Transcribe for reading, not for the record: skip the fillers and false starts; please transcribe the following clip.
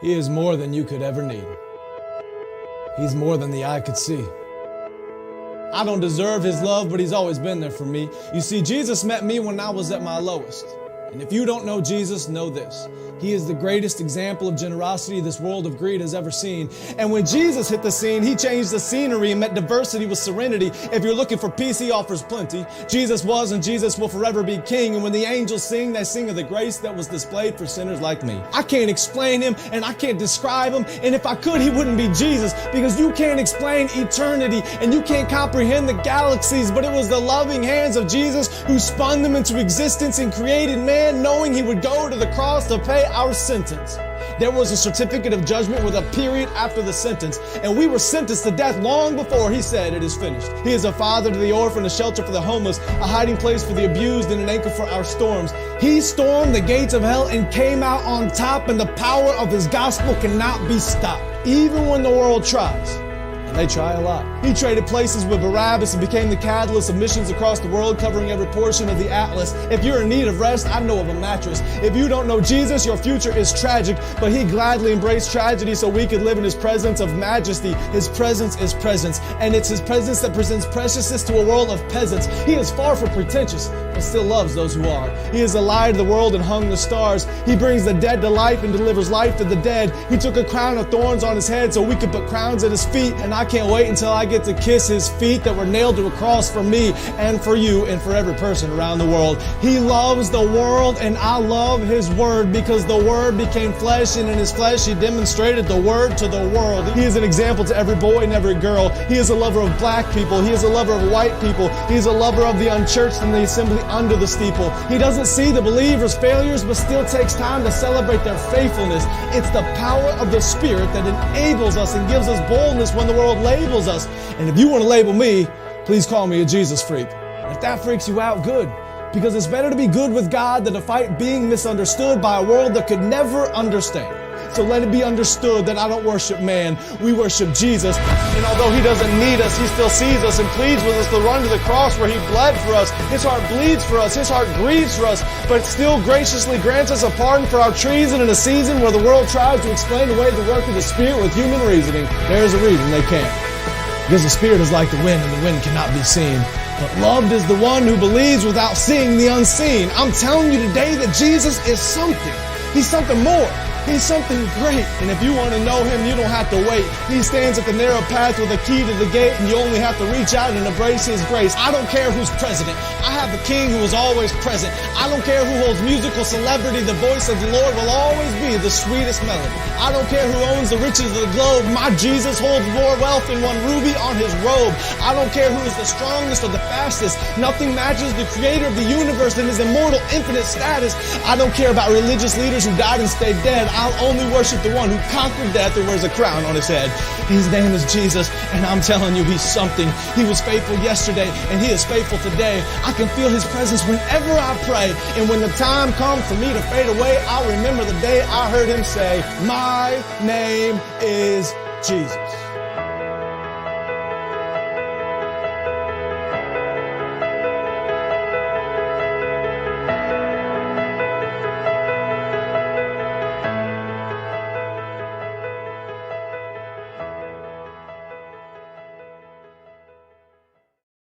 He is more than you could ever need. He's more than the eye could see. I don't deserve his love, but he's always been there for me. You see, Jesus met me when I was at my lowest. And if you don't know Jesus, know this. He is the greatest example of generosity this world of greed has ever seen. And when Jesus hit the scene, he changed the scenery and met diversity with serenity. If you're looking for peace, he offers plenty. Jesus was and Jesus will forever be king. And when the angels sing, they sing of the grace that was displayed for sinners like me. I can't explain him and I can't describe him. And if I could, he wouldn't be Jesus, because you can't explain eternity and you can't comprehend the galaxies. But it was the loving hands of Jesus who spun them into existence and created man, knowing he would go to the cross to pay our sentence. There was a certificate of judgment with a period after the sentence, and we were sentenced to death long before he said it is finished. He is a father to the orphan, a shelter for the homeless, a hiding place for the abused, and an anchor for our storms. He stormed the gates of hell and came out on top, and the power of his gospel cannot be stopped, even when the world tries. And they try a lot. He traded places with Barabbas and became the catalyst of missions across the world, covering every portion of the atlas. If you're in need of rest, I know of a mattress. If you don't know Jesus, your future is tragic, but he gladly embraced tragedy so we could live in his presence of majesty. His presence is presence, and it's his presence that presents preciousness to a world of peasants. He is far from pretentious, but still loves those who are. He is the light of the world and hung the stars. He brings the dead to life and delivers life to the dead. He took a crown of thorns on his head so we could put crowns at his feet, and I can't wait until I get to kiss his feet that were nailed to a cross for me and for you and for every person around the world. He loves the world, and I love his word, because the word became flesh, and in his flesh he demonstrated the word to the world. He is an example to every boy and every girl. He is a lover of black people. He is a lover of white people. He is a lover of the unchurched and the assembly under the steeple. He doesn't see the believers' failures, but still takes time to celebrate their faithfulness. It's the power of the Spirit that enables us and gives us boldness when the world labels us. And if you want to label me, please call me a Jesus freak. And if that freaks you out, good. Because it's better to be good with God than to fight being misunderstood by a world that could never understand. So let it be understood that I don't worship man. We worship Jesus. And although he doesn't need us, he still sees us and pleads with us to run to the cross where he bled for us. His heart bleeds for us. His heart grieves for us, but still graciously grants us a pardon for our treason in a season where the world tries to explain away the work of the Spirit with human reasoning. There's a reason they can't. Because the Spirit is like the wind, and the wind cannot be seen. But loved is the one who believes without seeing the unseen. I'm telling you today that Jesus is something. He's something more. He's something great. And if you want to know him, you don't have to wait. He stands at the narrow path with a key to the gate, and you only have to reach out and embrace his grace. I don't care who's president. I have the king who is always present. I don't care who holds musical celebrity. The voice of the Lord will always be the sweetest melody. I don't care who owns the riches of the globe. My Jesus holds more wealth than one ruby on his robe. I don't care who is the strongest or the fastest. Nothing matches the creator of the universe and his immortal infinite status. I don't care about religious leaders who died and stayed dead. I'll only worship the one who conquered death and wears a crown on his head. His name is Jesus, and I'm telling you, he's something. He was faithful yesterday, and he is faithful today. I can feel his presence whenever I pray. And when the time comes for me to fade away, I'll remember the day I heard him say, "My name is Jesus."